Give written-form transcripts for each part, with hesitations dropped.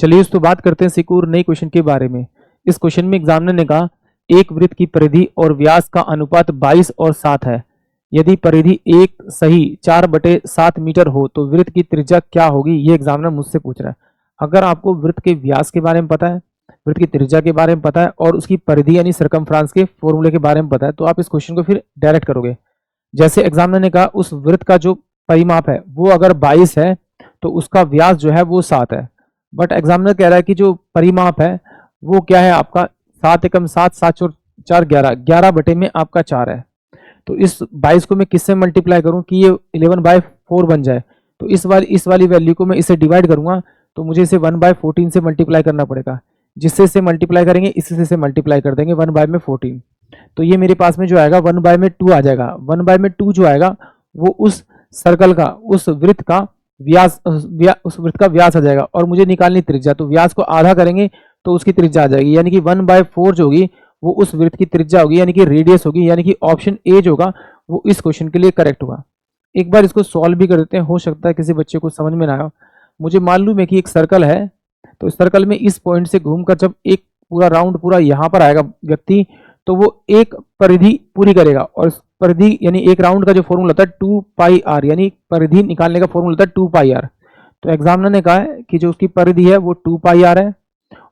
चलिए दोस्तों बात करते हैं एक और नए क्वेश्चन के बारे में। इस क्वेश्चन में एग्जामिनर ने कहा एक वृत्त की परिधि और व्यास का अनुपात 22 और 7 है। यदि परिधि एक सही 4/7 मीटर हो तो वृत्त की त्रिज्या क्या होगी, ये एग्जामिनर मुझसे पूछ रहा है। अगर आपको वृत्त के व्यास के बारे में पता है, वृत्त की त्रिज्या के बारे में पता है और उसकी परिधि यानी सर्कमफ्रेंस के फॉर्मूले के बारे में पता है, तो आप इस क्वेश्चन को फिर डायरेक्ट करोगे। जैसे एग्जामिनर ने कहा उस वृत्त का जो परिमाप है वो अगर 22 है तो उसका व्यास जो है वो 7 है। बट एग्जामिनर कह रहा है कि जो परिमाप है वो क्या है आपका 7 एकम 7, 7 और 4 11, 11 बटे में आपका 4 है। तो इस 22 को मैं किससे मल्टीप्लाई करूं कि ये 11/4 बन जाए। तो इस वाली वैल्यू को मैं इसे डिवाइड करूंगा तो मुझे इसे 1/14 से मल्टीप्लाई करना पड़ेगा। जिससे इसे मल्टीप्लाई करेंगे इससे से मल्टीप्लाई कर देंगे 1/14। तो ये मेरे पास में जो आएगा 1/2 आ जाएगा। 1/2 जो आएगा वो उस सर्कल का, उस वृत्त का व्यास, उस वृत्त का व्यास आ जाएगा और मुझे निकालनी त्रिज्या। तो व्यास को आधा करेंगे तो उसकी त्रिज्या आ जाएगी, यानी कि 1/4 जो होगी वो उस वृत्त की त्रिज्या होगी, यानी कि रेडियस होगी, यानी कि ऑप्शन ए जो होगा वो इस क्वेश्चन के लिए करेक्ट होगा। एक बार इसको सॉल्व भी कर देते हैं, हो सकता है किसी बच्चे को समझ में ना आया। मुझे मालूम है कि एक सर्कल है, तो इस सर्कल में इस पॉइंट से घूमकर जब एक पूरा राउंड पूरा यहाँ पर आएगा व्यक्ति, तो वो एक परिधि पूरी करेगा और इस परिधि यानी एक राउंड का जो फॉर्मूला होता है 2πr, यानी परिधि निकालने का फॉर्मूला होता है 2πr। तो एग्जामिनर ने कहा है कि जो उसकी परिधि है वो 2πr है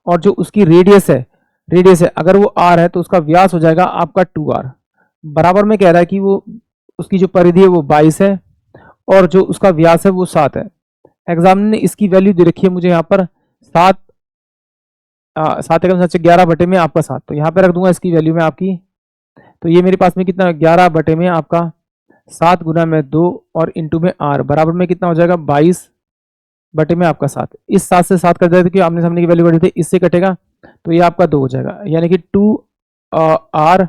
और जो उसकी रेडियस है अगर वो r है तो उसका व्यास हो जाएगा आपका 2r। बराबर में कह रहा है कि वो उसकी जो परिधि है वो 22 है और जो उसका व्यास है वो 7 है। एग्जामिनर ने इसकी वैल्यू दे रखी है मुझे यहाँ पर 7 एकम 7 से 11 बटे में आपका 7। तो यहाँ पे रख दूंगा इसकी वैल्यू में आपकी। तो ये मेरे पास में कितना 11 बटे में आपका 7 गुना में 2 और इंटू में r बराबर में कितना हो जाएगा 22 बटे में आपका 7। इस 7 से 7 कट जाएगा क्योंकि आमने सामने की वैल्यू बढ़ी थी, इससे कटेगा तो ये आपका 2 हो जाएगा, यानी कि 2r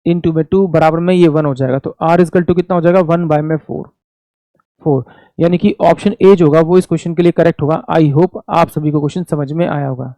इंटू में 2 बराबर में ये 1 हो जाएगा। तो r इक्वल टू कितना हो जाएगा 1/4, यानी कि ऑप्शन ए जो होगा वो इस क्वेश्चन के लिए करेक्ट होगा। आई होप आप सभी को क्वेश्चन समझ में आया होगा।